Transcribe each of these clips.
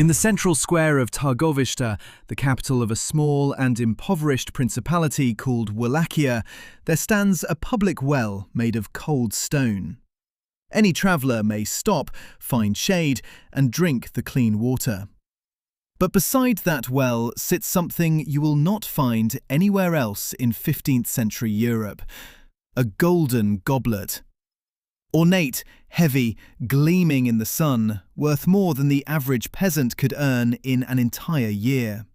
In the central square of Targovishta, the capital of a small and impoverished principality called Wallachia, there stands a public well made of cold stone. Any traveller may stop, find shade, and drink the clean water. But beside that well sits something you will not find anywhere else in 15th century Europe: a golden goblet. Ornate, heavy, gleaming in the sun, worth more than the average peasant could earn in an entire year.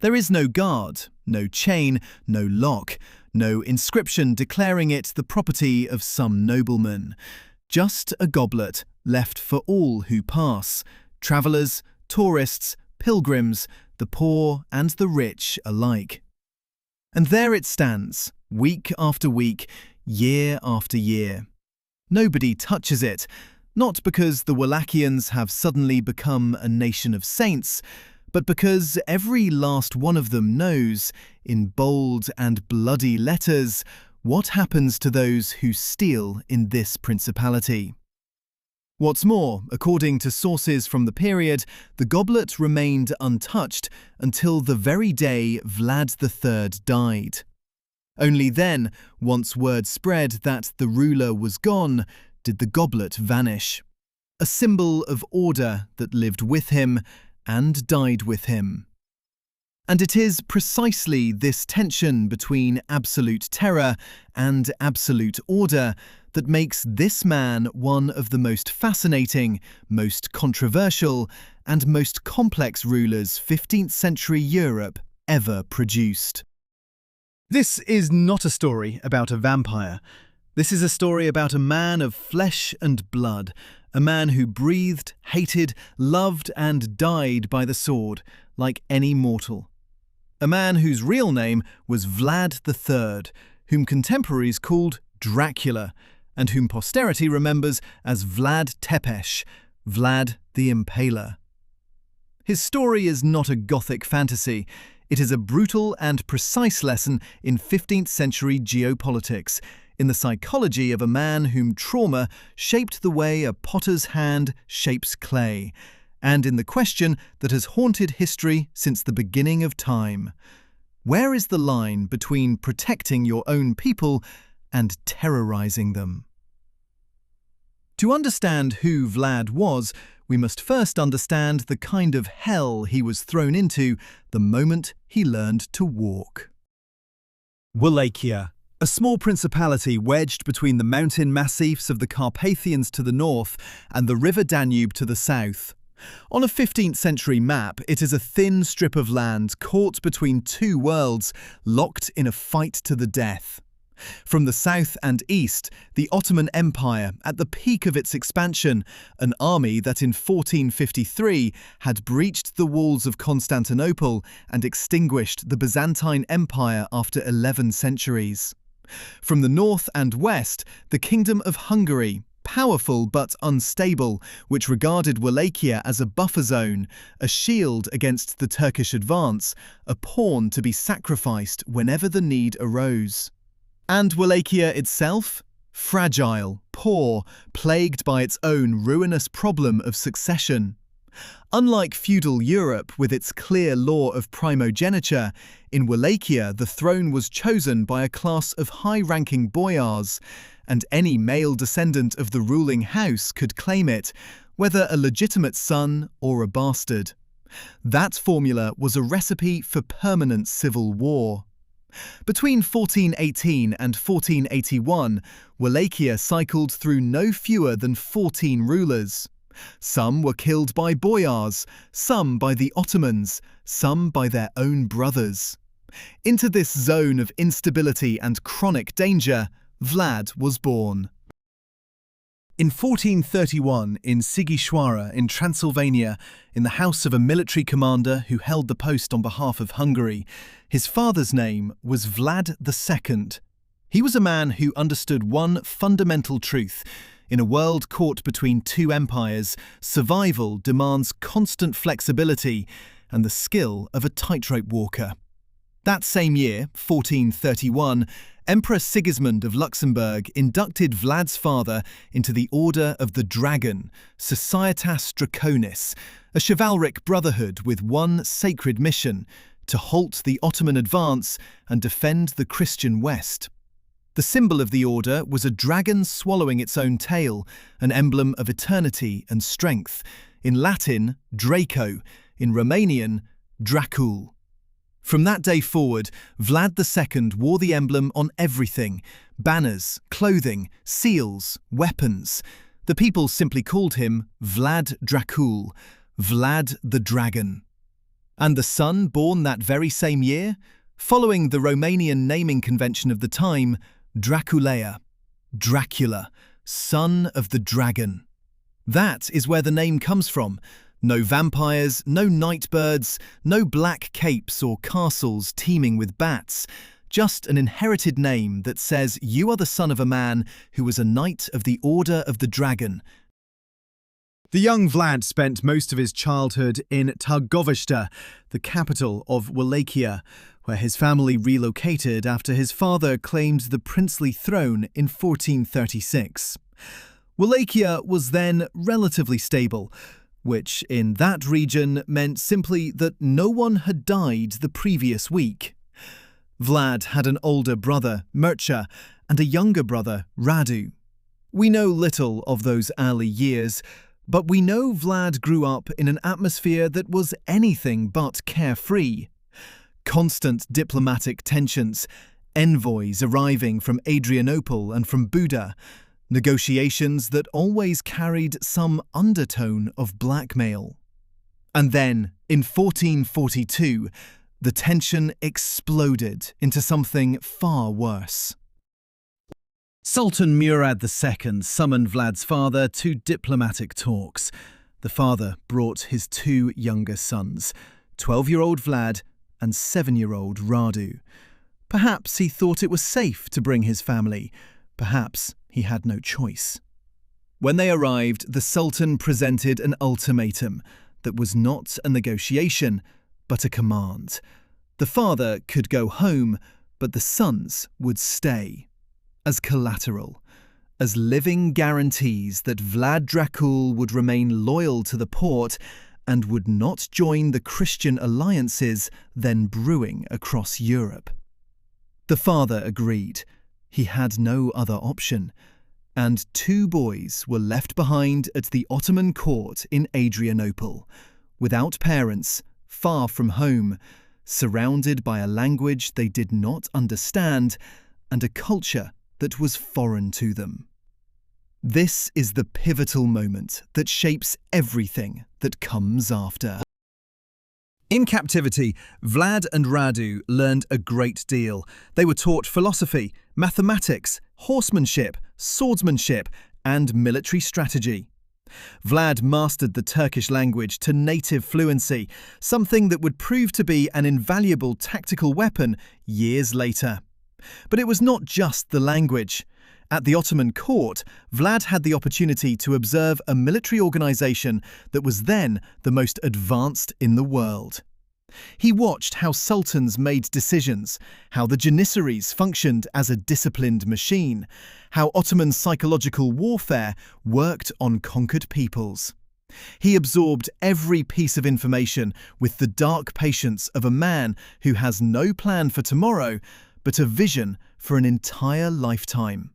There is no guard, no chain, no lock, no inscription declaring it the property of some nobleman. Just a goblet left for all who pass: travellers, tourists, pilgrims, the poor and the rich alike. And there it stands, week after week, year after year. Nobody touches it, not because the Wallachians have suddenly become a nation of saints, but because every last one of them knows, in bold and bloody letters, what happens to those who steal in this principality. What's more, according to sources from the period, the goblet remained untouched until the very day Vlad III died. Only then, once word spread that the ruler was gone, did the goblet vanish. A symbol of order that lived with him and died with him. And it is precisely this tension between absolute terror and absolute order that makes this man one of the most fascinating, most controversial, and most complex rulers 15th century Europe ever produced. This is not a story about a vampire. This is a story about a man of flesh and blood, a man who breathed, hated, loved, and died by the sword, like any mortal. A man whose real name was Vlad III, whom contemporaries called Dracula, and whom posterity remembers as Vlad Țepeș, Vlad the Impaler. His story is not a Gothic fantasy. It is a brutal and precise lesson in 15th century geopolitics, in the psychology of a man whom trauma shaped the way a potter's hand shapes clay, and in the question that has haunted history since the beginning of time. Where is the line between protecting your own people and terrorizing them? To understand who Vlad was, we must first understand the kind of hell he was thrown into the moment he learned to walk. Wallachia, a small principality wedged between the mountain massifs of the Carpathians to the north and the river Danube to the south. On a 15th century map, it is a thin strip of land caught between two worlds, locked in a fight to the death. From the south and east, the Ottoman Empire, at the peak of its expansion, an army that in 1453 had breached the walls of Constantinople and extinguished the Byzantine Empire after 11 centuries. From the north and west, the Kingdom of Hungary, powerful but unstable, which regarded Wallachia as a buffer zone, a shield against the Turkish advance, a pawn to be sacrificed whenever the need arose. And Wallachia itself? Fragile, poor, plagued by its own ruinous problem of succession. Unlike feudal Europe with its clear law of primogeniture, in Wallachia the throne was chosen by a class of high-ranking boyars, and any male descendant of the ruling house could claim it, whether a legitimate son or a bastard. That formula was a recipe for permanent civil war. Between 1418 and 1481, Wallachia cycled through no fewer than 14 rulers. Some were killed by boyars, some by the Ottomans, some by their own brothers. Into this zone of instability and chronic danger, Vlad was born. In 1431, in Sighișoara in Transylvania, in the house of a military commander who held the post on behalf of Hungary, his father's name was Vlad II. He was a man who understood one fundamental truth: in a world caught between two empires, survival demands constant flexibility and the skill of a tightrope walker. That same year, 1431, Emperor Sigismund of Luxembourg inducted Vlad's father into the Order of the Dragon, Societas Draconis, a chivalric brotherhood with one sacred mission: to halt the Ottoman advance and defend the Christian West. The symbol of the order was a dragon swallowing its own tail, an emblem of eternity and strength. In Latin, Draco, in Romanian, Dracul. From that day forward, Vlad II wore the emblem on everything: banners, clothing, seals, weapons. The people simply called him Vlad Dracul, Vlad the Dragon. And the son born that very same year? Following the Romanian naming convention of the time, Draculea, Dracula, son of the dragon. That is where the name comes from. No vampires, no nightbirds, no black capes or castles teeming with bats. Just an inherited name that says you are the son of a man who was a knight of the Order of the Dragon. The young Vlad spent most of his childhood in Târgoviște, the capital of Wallachia, where his family relocated after his father claimed the princely throne in 1436. Wallachia was then relatively stable, which in that region meant simply that no one had died the previous week. Vlad had an older brother, Mircea, and a younger brother, Radu. We know little of those early years, but we know Vlad grew up in an atmosphere that was anything but carefree. Constant diplomatic tensions, envoys arriving from Adrianople and from Buda, negotiations that always carried some undertone of blackmail. And then, in 1442, the tension exploded into something far worse. Sultan Murad II summoned Vlad's father to diplomatic talks. The father brought his two younger sons, 12-year-old Vlad and 7-year-old Radu. Perhaps he thought it was safe to bring his family. Perhaps he had no choice. When they arrived, the Sultan presented an ultimatum that was not a negotiation, but a command. The father could go home, but the sons would stay. As collateral, as living guarantees that Vlad Dracul would remain loyal to the Porte and would not join the Christian alliances then brewing across Europe. The father agreed. He had no other option, and two boys were left behind at the Ottoman court in Adrianople, without parents, far from home, surrounded by a language they did not understand and a culture that was foreign to them. This is the pivotal moment that shapes everything that comes after. In captivity, Vlad and Radu learned a great deal. They were taught philosophy, mathematics, horsemanship, swordsmanship, and military strategy. Vlad mastered the Turkish language to native fluency, something that would prove to be an invaluable tactical weapon years later. But it was not just the language. At the Ottoman court, Vlad had the opportunity to observe a military organization that was then the most advanced in the world. He watched how sultans made decisions, how the janissaries functioned as a disciplined machine, how Ottoman psychological warfare worked on conquered peoples. He absorbed every piece of information with the dark patience of a man who has no plan for tomorrow, but a vision for an entire lifetime.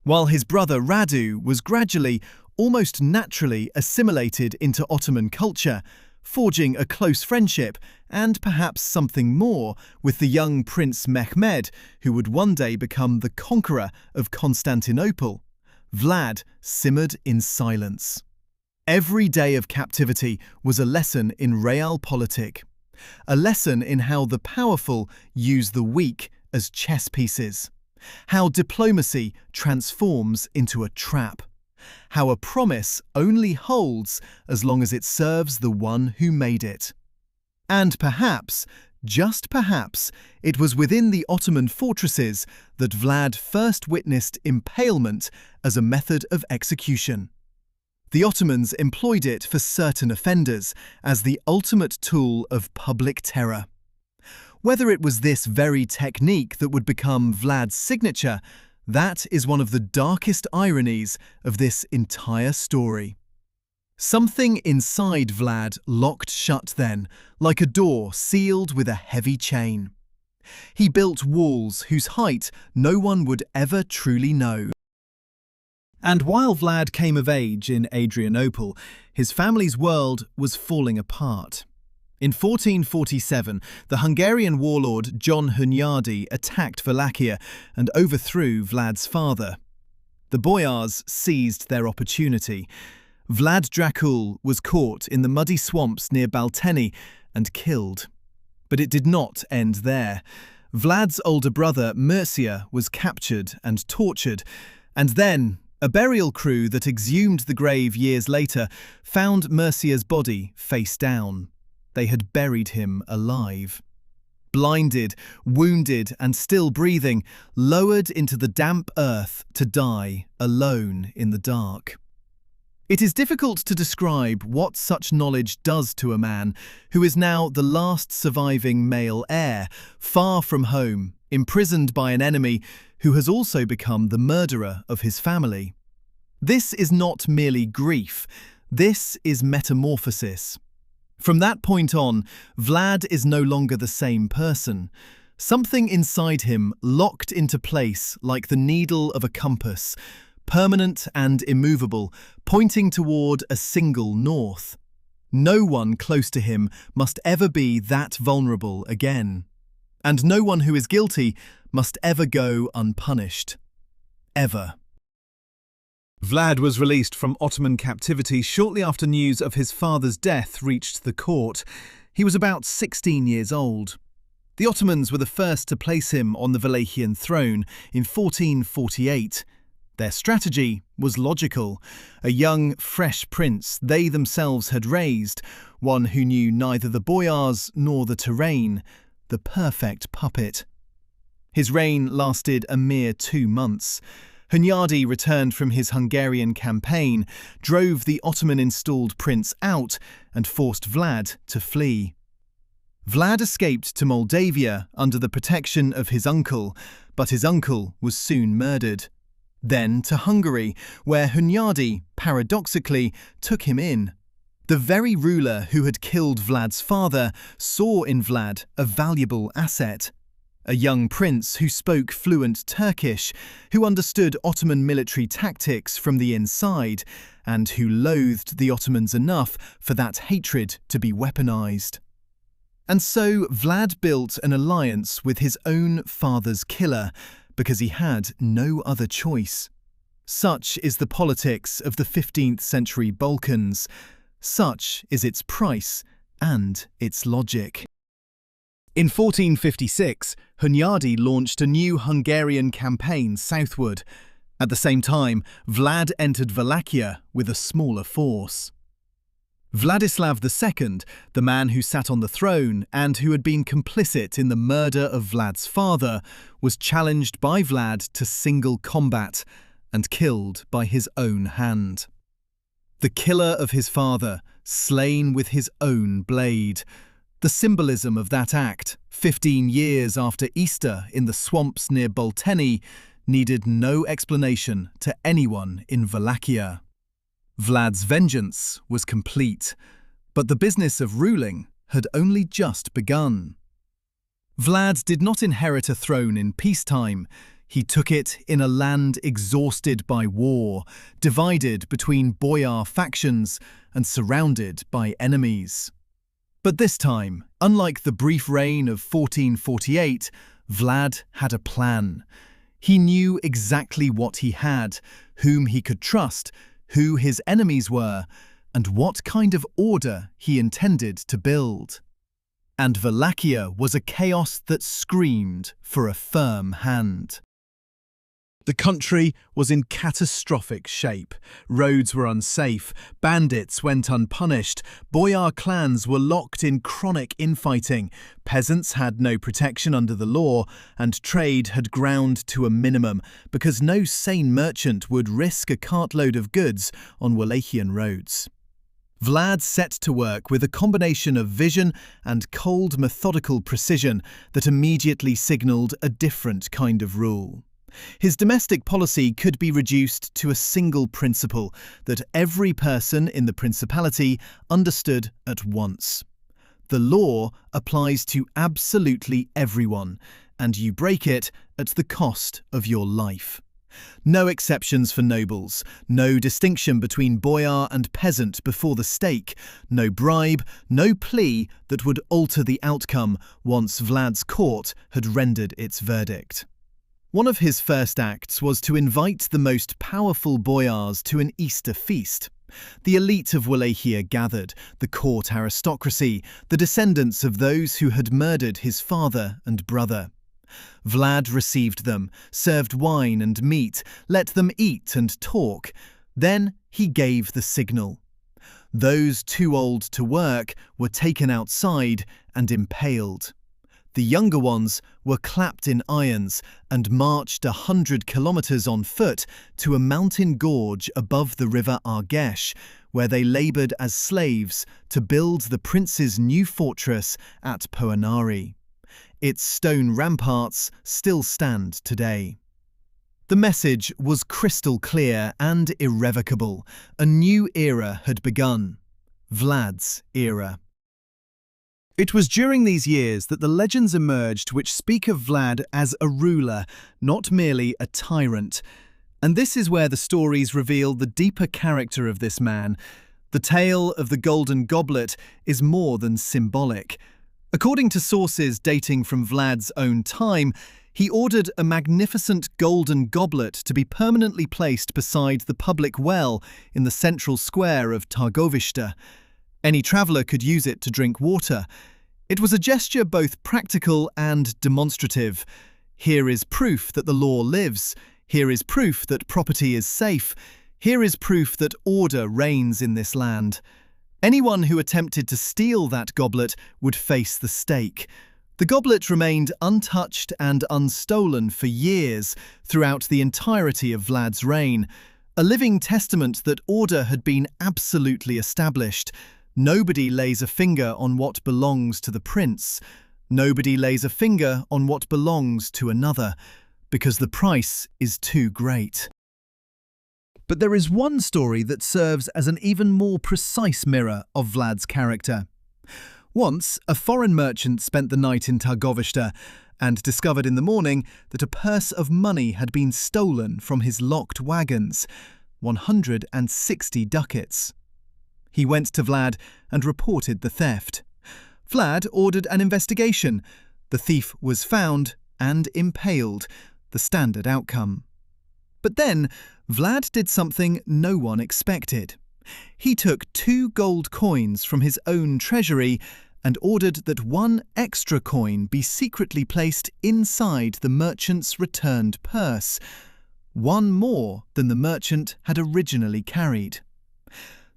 While his brother Radu was gradually, almost naturally assimilated into Ottoman culture, forging a close friendship and perhaps something more with the young Prince Mehmed, who would one day become the conqueror of Constantinople, Vlad simmered in silence. Every day of captivity was a lesson in realpolitik, a lesson in how the powerful use the weak as chess pieces, how diplomacy transforms into a trap, how a promise only holds as long as it serves the one who made it. And perhaps, just perhaps, it was within the Ottoman fortresses that Vlad first witnessed impalement as a method of execution. The Ottomans employed it for certain offenders as the ultimate tool of public terror. Whether it was this very technique that would become Vlad's signature, that is one of the darkest ironies of this entire story. Something inside Vlad locked shut then, like a door sealed with a heavy chain. He built walls whose height no one would ever truly know. And while Vlad came of age in Adrianople, his family's world was falling apart. In 1447, the Hungarian warlord John Hunyadi attacked Wallachia and overthrew Vlad's father. The boyars seized their opportunity. Vlad Dracula was caught in the muddy swamps near Balteni and killed. But it did not end there. Vlad's older brother Mircea was captured and tortured, and then a burial crew that exhumed the grave years later found Mircea's body face down. They had buried him alive. Blinded, wounded, and still breathing, lowered into the damp earth to die alone in the dark. It is difficult to describe what such knowledge does to a man who is now the last surviving male heir, far from home, imprisoned by an enemy who has also become the murderer of his family. This is not merely grief, this is metamorphosis. From that point on, Vlad is no longer the same person. Something inside him locked into place like the needle of a compass, permanent and immovable, pointing toward a single north. No one close to him must ever be that vulnerable again. And no one who is guilty must ever go unpunished. Ever. Vlad was released from Ottoman captivity shortly after news of his father's death reached the court. He was about 16 years old. The Ottomans were the first to place him on the Wallachian throne in 1448. Their strategy was logical. A young, fresh prince they themselves had raised, one who knew neither the boyars nor the terrain, the perfect puppet. His reign lasted a mere 2 months. Hunyadi returned from his Hungarian campaign, drove the Ottoman-installed prince out, and forced Vlad to flee. Vlad escaped to Moldavia under the protection of his uncle, but his uncle was soon murdered. Then to Hungary, where Hunyadi, paradoxically, took him in. The very ruler who had killed Vlad's father saw in Vlad a valuable asset. A young prince who spoke fluent Turkish, who understood Ottoman military tactics from the inside, and who loathed the Ottomans enough for that hatred to be weaponized. And so Vlad built an alliance with his own father's killer, because he had no other choice. Such is the politics of the 15th century Balkans. Such is its price and its logic. In 1456, Hunyadi launched a new Hungarian campaign southward. At the same time, Vlad entered Wallachia with a smaller force. Vladislav II, the man who sat on the throne and who had been complicit in the murder of Vlad's father, was challenged by Vlad to single combat and killed by his own hand. The killer of his father, slain with his own blade. The symbolism of that act, 15 years after Easter in the swamps near Balteni, needed no explanation to anyone in Wallachia. Vlad's vengeance was complete, but the business of ruling had only just begun. Vlad did not inherit a throne in peacetime. He took it in a land exhausted by war, divided between boyar factions and surrounded by enemies. But this time, unlike the brief reign of 1448, Vlad had a plan. He knew exactly what he had, whom he could trust, who his enemies were, and what kind of order he intended to build. And Wallachia was a chaos that screamed for a firm hand. The country was in catastrophic shape. Roads were unsafe, bandits went unpunished, boyar clans were locked in chronic infighting, peasants had no protection under the law, and trade had ground to a minimum because no sane merchant would risk a cartload of goods on Wallachian roads. Vlad set to work with a combination of vision and cold, methodical precision that immediately signalled a different kind of rule. His domestic policy could be reduced to a single principle that every person in the principality understood at once. The law applies to absolutely everyone, and you break it at the cost of your life. No exceptions for nobles, no distinction between boyar and peasant before the stake, no bribe, no plea that would alter the outcome once Vlad's court had rendered its verdict. One of his first acts was to invite the most powerful boyars to an Easter feast. The elite of Wallachia gathered, the court aristocracy, the descendants of those who had murdered his father and brother. Vlad received them, served wine and meat, let them eat and talk. Then he gave the signal. Those too old to work were taken outside and impaled. The younger ones were clapped in irons and marched 100 kilometers on foot to a mountain gorge above the river Argesh, where they labored as slaves to build the prince's new fortress at Poenari. Its stone ramparts still stand today. The message was crystal clear and irrevocable. A new era had begun. Vlad's era. It was during these years that the legends emerged which speak of Vlad as a ruler, not merely a tyrant. And this is where the stories reveal the deeper character of this man. The tale of the Golden Goblet is more than symbolic. According to sources dating from Vlad's own time, he ordered a magnificent golden goblet to be permanently placed beside the public well in the central square of Targovishte. Any traveller could use it to drink water. It was a gesture both practical and demonstrative. Here is proof that the law lives. Here is proof that property is safe. Here is proof that order reigns in this land. Anyone who attempted to steal that goblet would face the stake. The goblet remained untouched and unstolen for years throughout the entirety of Vlad's reign, a living testament that order had been absolutely established. Nobody lays a finger on what belongs to the prince. Nobody lays a finger on what belongs to another, because the price is too great. But there is one story that serves as an even more precise mirror of Vlad's character. Once, a foreign merchant spent the night in Targovishte and discovered in the morning that a purse of money had been stolen from his locked wagons, 160 ducats. He went to Vlad and reported the theft. Vlad ordered an investigation. The thief was found and impaled, the standard outcome. But then, Vlad did something no one expected. He took 2 gold coins from his own treasury and ordered that 1 extra coin be secretly placed inside the merchant's returned purse, 1 more than the merchant had originally carried.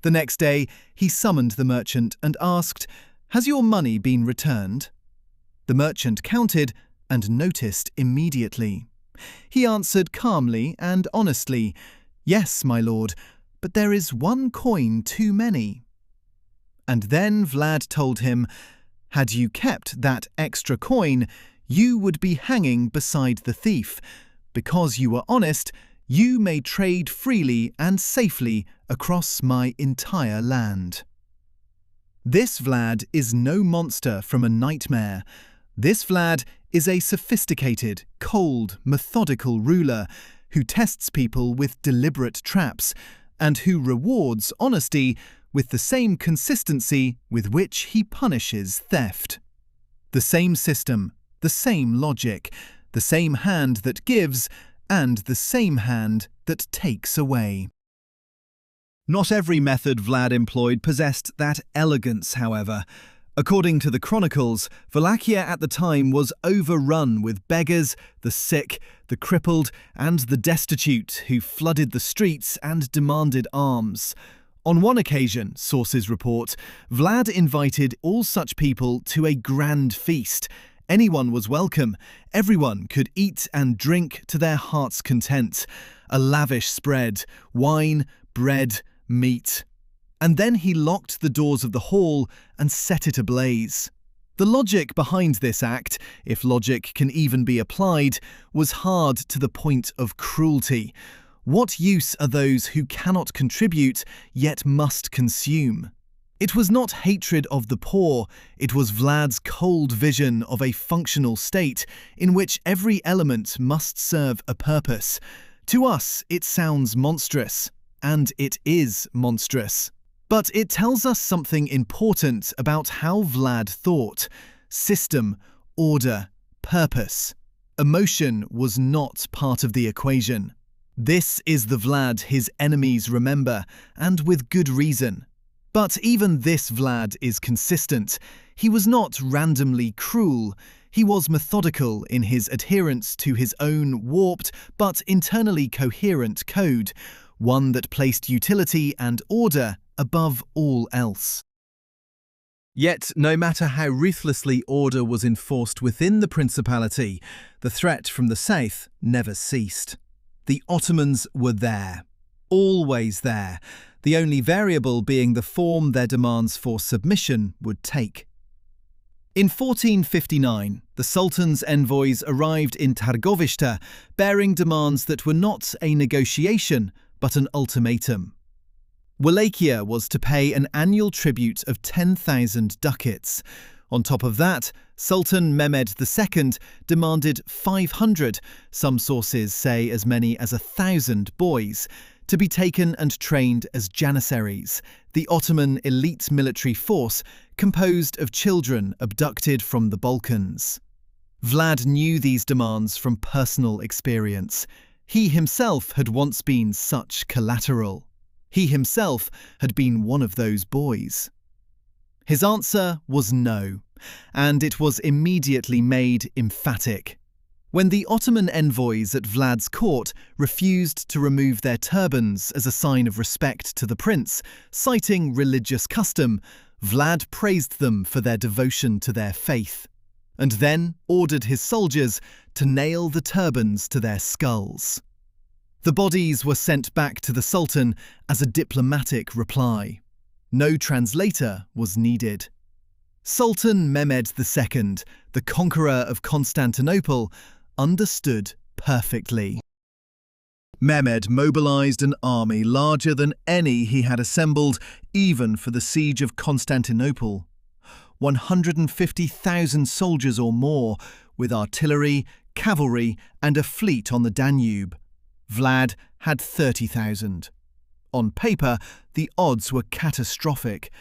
The next day, he summoned the merchant and asked, "Has your money been returned?" The merchant counted and noticed immediately. He answered calmly and honestly, "Yes, my lord, but there is 1 coin too many." And then Vlad told him, "Had you kept that extra coin, you would be hanging beside the thief. Because you were honest, you may trade freely and safely across my entire land." This Vlad is no monster from a nightmare. This Vlad is a sophisticated, cold, methodical ruler who tests people with deliberate traps and who rewards honesty with the same consistency with which he punishes theft. The same system, the same logic, the same hand that gives and the same hand that takes away. Not every method Vlad employed possessed that elegance, however. According to the chronicles, Wallachia at the time was overrun with beggars, the sick, the crippled, and the destitute who flooded the streets and demanded alms. On one occasion, sources report, Vlad invited all such people to a grand feast. Anyone was welcome. Everyone could eat and drink to their heart's content. A lavish spread, wine, bread, meat. And then he locked the doors of the hall and set it ablaze. The logic behind this act, if logic can even be applied, was hard to the point of cruelty. What use are those who cannot contribute, yet must consume? It was not hatred of the poor, it was Vlad's cold vision of a functional state in which every element must serve a purpose. To us, it sounds monstrous, and it is monstrous. But it tells us something important about how Vlad thought. System, order, purpose. Emotion was not part of the equation. This is the Vlad his enemies remember, and with good reason. But even this Vlad is consistent. He was not randomly cruel. He was methodical in his adherence to his own warped but internally coherent code, one that placed utility and order above all else. Yet, no matter how ruthlessly order was enforced within the principality, the threat from the south never ceased. The Ottomans were there, always there, the only variable being the form their demands for submission would take. In 1459, the Sultan's envoys arrived in Târgoviște, bearing demands that were not a negotiation, but an ultimatum. Wallachia was to pay an annual tribute of 10,000 ducats. On top of that, Sultan Mehmed II demanded 500, some sources say as many as 1,000 boys, to be taken and trained as janissaries, the Ottoman elite military force composed of children abducted from the Balkans. Vlad knew these demands from personal experience. He himself had once been such collateral. He himself had been one of those boys. His answer was no, and it was immediately made emphatic. When the Ottoman envoys at Vlad's court refused to remove their turbans as a sign of respect to the prince, citing religious custom, Vlad praised them for their devotion to their faith, and then ordered his soldiers to nail the turbans to their skulls. The bodies were sent back to the Sultan as a diplomatic reply. No translator was needed. Sultan Mehmed II, the conqueror of Constantinople, understood perfectly. Mehmed mobilized an army larger than any he had assembled, even for the siege of Constantinople. 150,000 soldiers or more, with artillery, cavalry, and a fleet on the Danube. Vlad had 30,000. On paper, the odds were catastrophic,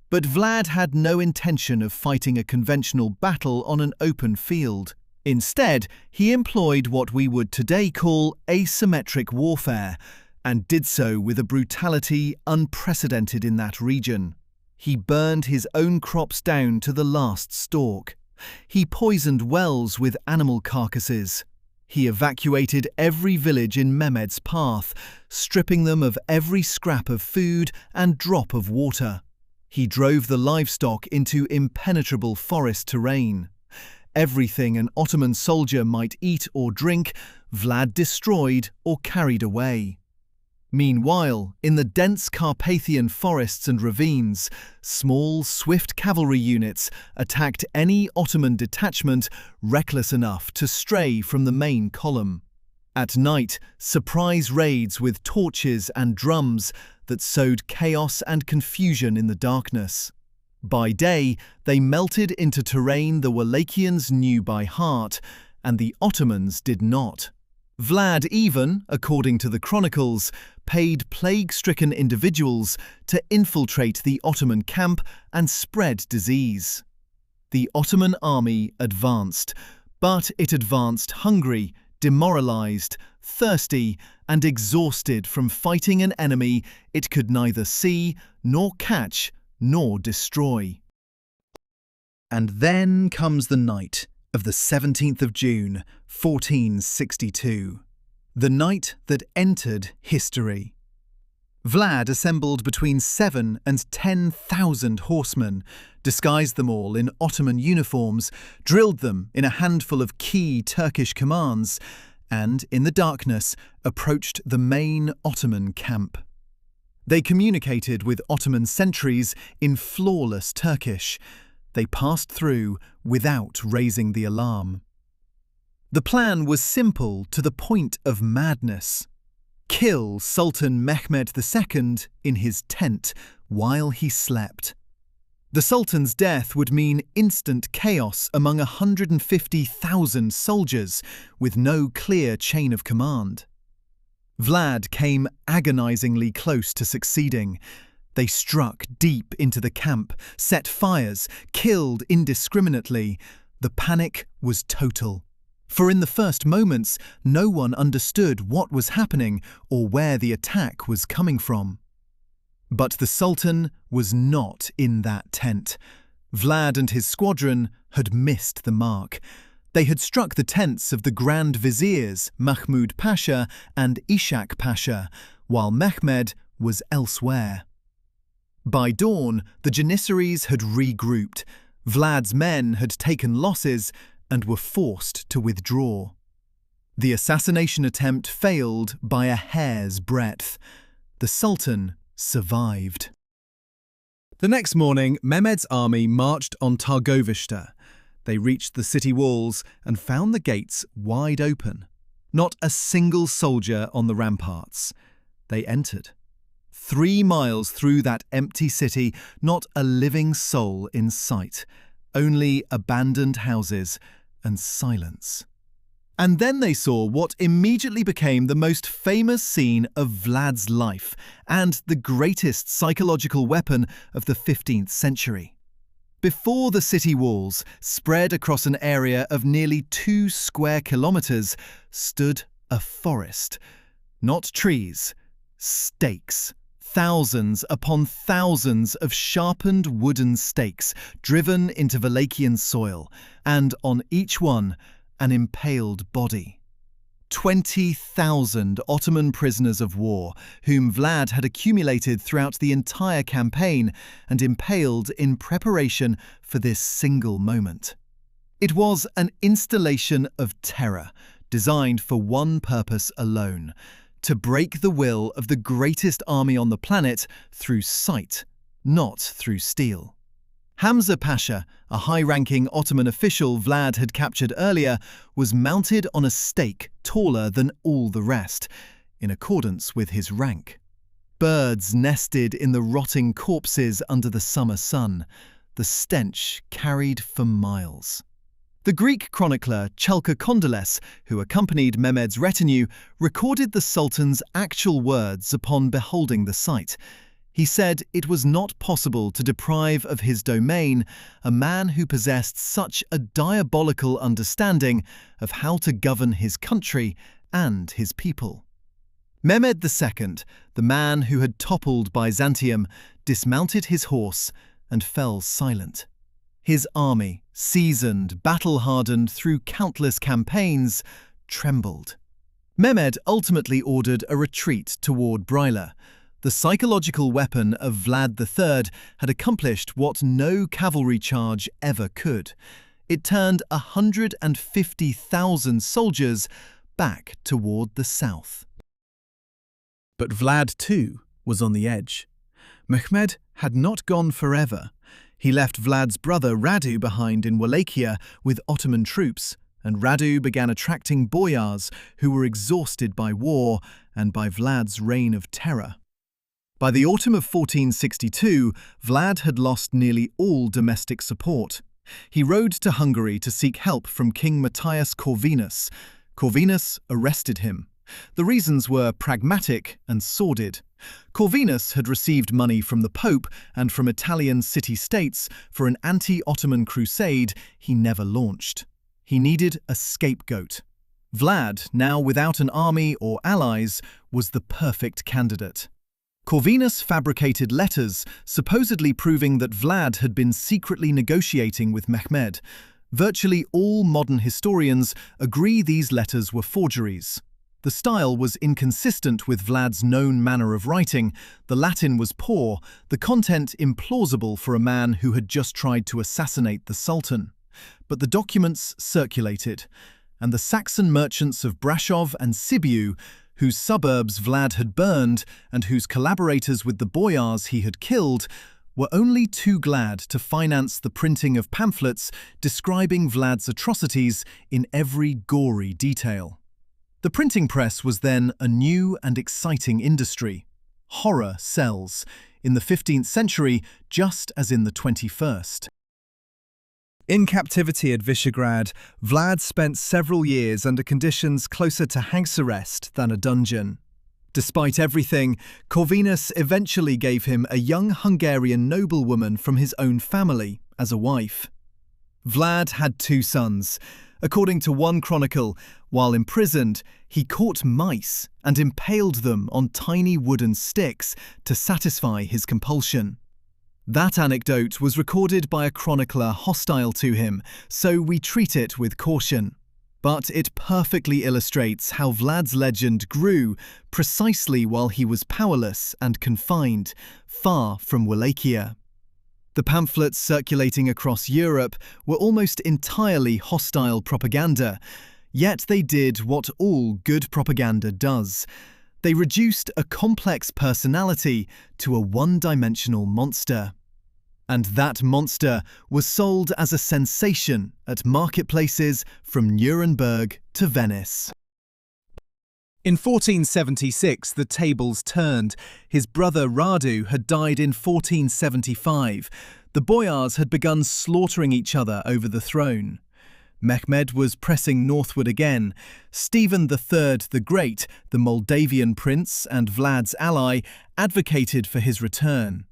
but Vlad had no intention of fighting a conventional battle on an open field. Instead, he employed what we would today call asymmetric warfare, and did so with a brutality unprecedented in that region. He burned his own crops down to the last stalk. He poisoned wells with animal carcasses. He evacuated every village in Mehmed's path, stripping them of every scrap of food and drop of water. He drove the livestock into impenetrable forest terrain. Everything an Ottoman soldier might eat or drink, Vlad destroyed or carried away. Meanwhile, in the dense Carpathian forests and ravines, small, swift cavalry units attacked any Ottoman detachment reckless enough to stray from the main column. At night, surprise raids with torches and drums that sowed chaos and confusion in the darkness. By day, they melted into terrain the Wallachians knew by heart, and the Ottomans did not. Vlad even, according to the chronicles, paid plague-stricken individuals to infiltrate the Ottoman camp and spread disease. The Ottoman army advanced, but it advanced hungry, demoralized, thirsty, and exhausted from fighting an enemy it could neither see, nor catch, nor destroy. And then comes the night of the 17th of June, 1462. The night that entered history. Vlad assembled between 7,000 and 10,000 horsemen, disguised them all in Ottoman uniforms, drilled them in a handful of key Turkish commands, and, in the darkness, approached the main Ottoman camp. They communicated with Ottoman sentries in flawless Turkish. They passed through without raising the alarm. The plan was simple to the point of madness. Kill Sultan Mehmed II in his tent while he slept. The Sultan's death would mean instant chaos among 150,000 soldiers with no clear chain of command. Vlad came agonizingly close to succeeding. They struck deep into the camp, set fires, killed indiscriminately. The panic was total. For in the first moments, no one understood what was happening or where the attack was coming from. But the Sultan was not in that tent. Vlad and his squadron had missed the mark. They had struck the tents of the Grand Viziers Mahmud Pasha and Ishak Pasha, while Mehmed was elsewhere. By dawn, the Janissaries had regrouped. Vlad's men had taken losses and were forced to withdraw. The assassination attempt failed by a hair's breadth. The Sultan survived. The next morning, Mehmed's army marched on Targovishte. They reached the city walls and found the gates wide open. Not a single soldier on the ramparts. They entered. 3 miles through that empty city, not a living soul in sight. Only abandoned houses and silence. And then they saw what immediately became the most famous scene of Vlad's life and the greatest psychological weapon of the 15th century. Before the city walls, spread across an area of nearly 2 square kilometers, stood a forest. Not trees, stakes. Thousands upon thousands of sharpened wooden stakes driven into Wallachian soil, and on each one, an impaled body. 20,000 Ottoman prisoners of war, whom Vlad had accumulated throughout the entire campaign and impaled in preparation for this single moment. It was an installation of terror, designed for one purpose alone: to break the will of the greatest army on the planet through sight, not through steel. Hamza Pasha, a high-ranking Ottoman official Vlad had captured earlier, was mounted on a stake taller than all the rest, in accordance with his rank. Birds nested in the rotting corpses under the summer sun. The stench carried for miles. The Greek chronicler Chalkokondyles, who accompanied Mehmed's retinue, recorded the Sultan's actual words upon beholding the sight. He said it was not possible to deprive of his domain a man who possessed such a diabolical understanding of how to govern his country and his people. Mehmed II, the man who had toppled Byzantium, dismounted his horse and fell silent. His army, seasoned, battle-hardened through countless campaigns, trembled. Mehmed ultimately ordered a retreat toward Bryla. The psychological weapon of Vlad III had accomplished what no cavalry charge ever could. It turned 150,000 soldiers back toward the south. But Vlad too was on the edge. Mehmed had not gone forever. He left Vlad's brother Radu behind in Wallachia with Ottoman troops, and Radu began attracting boyars who were exhausted by war and by Vlad's reign of terror. By the autumn of 1462, Vlad had lost nearly all domestic support. He rode to Hungary to seek help from King Matthias Corvinus. Corvinus arrested him. The reasons were pragmatic and sordid. Corvinus had received money from the Pope and from Italian city-states for an anti-Ottoman crusade he never launched. He needed a scapegoat. Vlad, now without an army or allies, was the perfect candidate. Corvinus fabricated letters supposedly proving that Vlad had been secretly negotiating with Mehmed. Virtually all modern historians agree these letters were forgeries. The style was inconsistent with Vlad's known manner of writing, the Latin was poor, the content implausible for a man who had just tried to assassinate the Sultan. But the documents circulated, and the Saxon merchants of Brasov and Sibiu, whose suburbs Vlad had burned and whose collaborators with the boyars he had killed, were only too glad to finance the printing of pamphlets describing Vlad's atrocities in every gory detail. The printing press was then a new and exciting industry. Horror sells, in the 15th century just as in the 21st. In captivity at Visegrad, Vlad spent several years under conditions closer to house arrest than a dungeon. Despite everything, Corvinus eventually gave him a young Hungarian noblewoman from his own family as a wife. Vlad had 2 sons. According to one chronicle, while imprisoned, he caught mice and impaled them on tiny wooden sticks to satisfy his compulsion. That anecdote was recorded by a chronicler hostile to him, so we treat it with caution. But it perfectly illustrates how Vlad's legend grew precisely while he was powerless and confined, far from Wallachia. The pamphlets circulating across Europe were almost entirely hostile propaganda, yet they did what all good propaganda does. They reduced a complex personality to a one-dimensional monster. And that monster was sold as a sensation at marketplaces from Nuremberg to Venice. In 1476, the tables turned. His brother Radu had died in 1475. The boyars had begun slaughtering each other over the throne. Mehmed was pressing northward again. Stephen III the Great, the Moldavian prince and Vlad's ally, advocated for his return.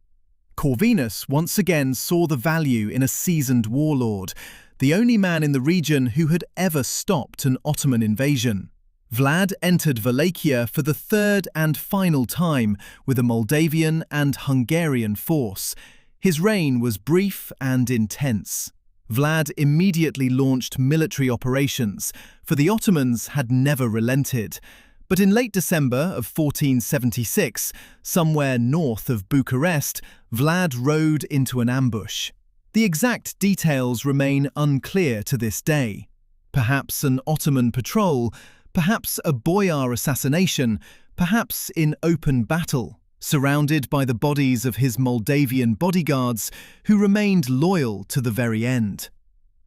Corvinus once again saw the value in a seasoned warlord, the only man in the region who had ever stopped an Ottoman invasion. Vlad entered Wallachia for the 3rd and final time with a Moldavian and Hungarian force. His reign was brief and intense. Vlad immediately launched military operations, for the Ottomans had never relented. But in late December of 1476, somewhere north of Bucharest, Vlad rode into an ambush. The exact details remain unclear to this day. Perhaps an Ottoman patrol, perhaps a boyar assassination, perhaps in open battle, surrounded by the bodies of his Moldavian bodyguards who remained loyal to the very end.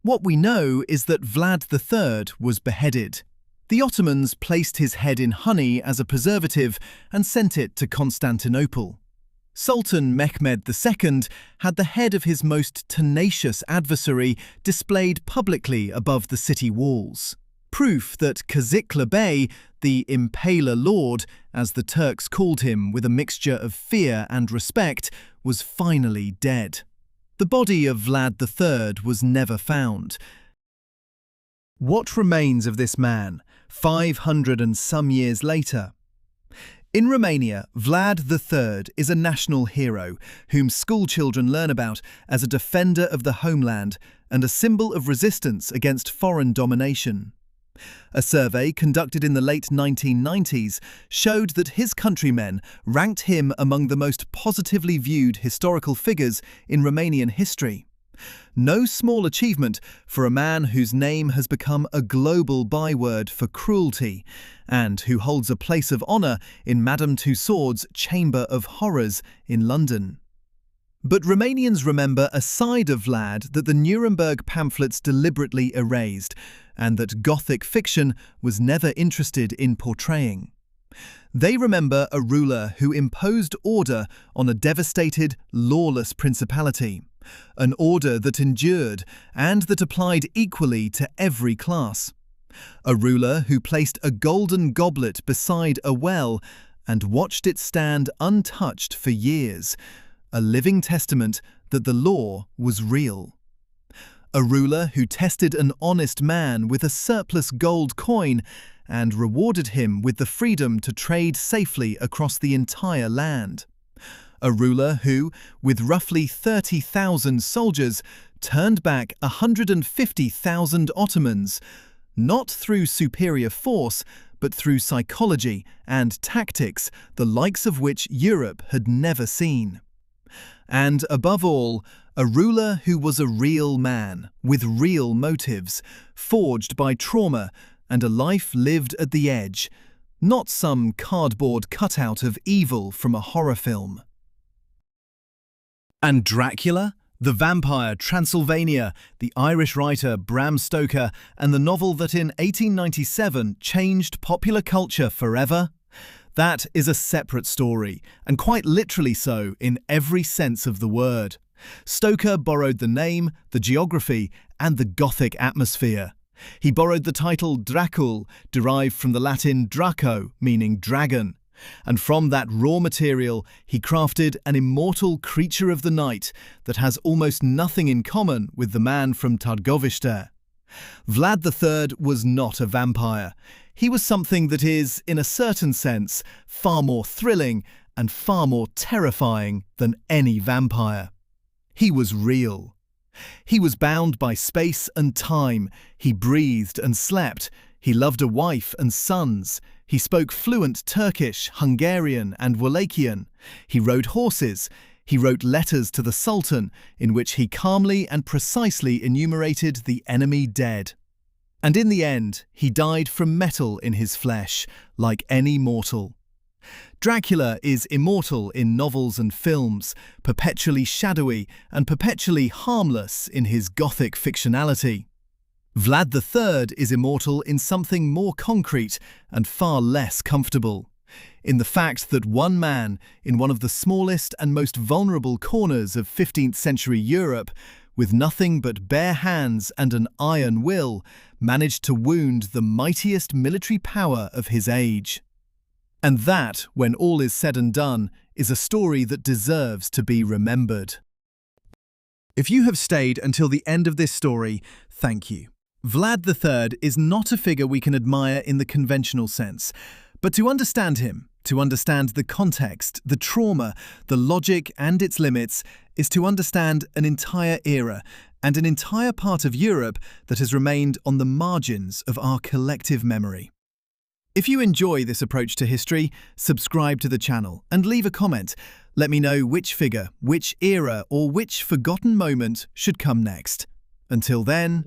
What we know is that Vlad III was beheaded. The Ottomans placed his head in honey as a preservative and sent it to Constantinople. Sultan Mehmed II had the head of his most tenacious adversary displayed publicly above the city walls. Proof that Kazikli Bey, the Impaler Lord, as the Turks called him with a mixture of fear and respect, was finally dead. The body of Vlad III was never found. What remains of this man, 500 and some years later? In Romania, Vlad III is a national hero whom schoolchildren learn about as a defender of the homeland and a symbol of resistance against foreign domination. A survey conducted in the late 1990s showed that his countrymen ranked him among the most positively viewed historical figures in Romanian history. No small achievement for a man whose name has become a global byword for cruelty and who holds a place of honour in Madame Tussauds' Chamber of Horrors in London. But Romanians remember a side of Vlad that the Nuremberg pamphlets deliberately erased, and that Gothic fiction was never interested in portraying. They remember a ruler who imposed order on a devastated, lawless principality, an order that endured and that applied equally to every class. A ruler who placed a golden goblet beside a well and watched it stand untouched for years, a living testament that the law was real. A ruler who tested an honest man with a surplus gold coin and rewarded him with the freedom to trade safely across the entire land. A ruler who, with roughly 30,000 soldiers, turned back 150,000 Ottomans, not through superior force, but through psychology and tactics, the likes of which Europe had never seen. And above all, a ruler who was a real man, with real motives, forged by trauma and a life lived at the edge, not some cardboard cutout of evil from a horror film. And Dracula? The vampire Transylvania, the Irish writer Bram Stoker, and the novel that in 1897 changed popular culture forever? That is a separate story, and quite literally so in every sense of the word. Stoker borrowed the name, the geography, and the Gothic atmosphere. He borrowed the title Dracul, derived from the Latin Draco, meaning dragon. And from that raw material, he crafted an immortal creature of the night that has almost nothing in common with the man from Târgoviște. Vlad III was not a vampire. He was something that is, in a certain sense, far more thrilling and far more terrifying than any vampire. He was real. He was bound by space and time. He breathed and slept. He loved a wife and sons. He spoke fluent Turkish, Hungarian, and Wallachian. He rode horses. He wrote letters to the Sultan, in which he calmly and precisely enumerated the enemy dead. And in the end, he died from metal in his flesh, like any mortal. Dracula is immortal in novels and films, perpetually shadowy and perpetually harmless in his Gothic fictionality. Vlad III is immortal in something more concrete and far less comfortable. In the fact that one man, in one of the smallest and most vulnerable corners of 15th century Europe, with nothing but bare hands and an iron will, managed to wound the mightiest military power of his age. And that, when all is said and done, is a story that deserves to be remembered. If you have stayed until the end of this story, thank you. Vlad III is not a figure we can admire in the conventional sense, but to understand him, to understand the context, the trauma, the logic and its limits, is to understand an entire era and an entire part of Europe that has remained on the margins of our collective memory. If you enjoy this approach to history, subscribe to the channel and leave a comment. Let me know which figure, which era, or which forgotten moment should come next. Until then,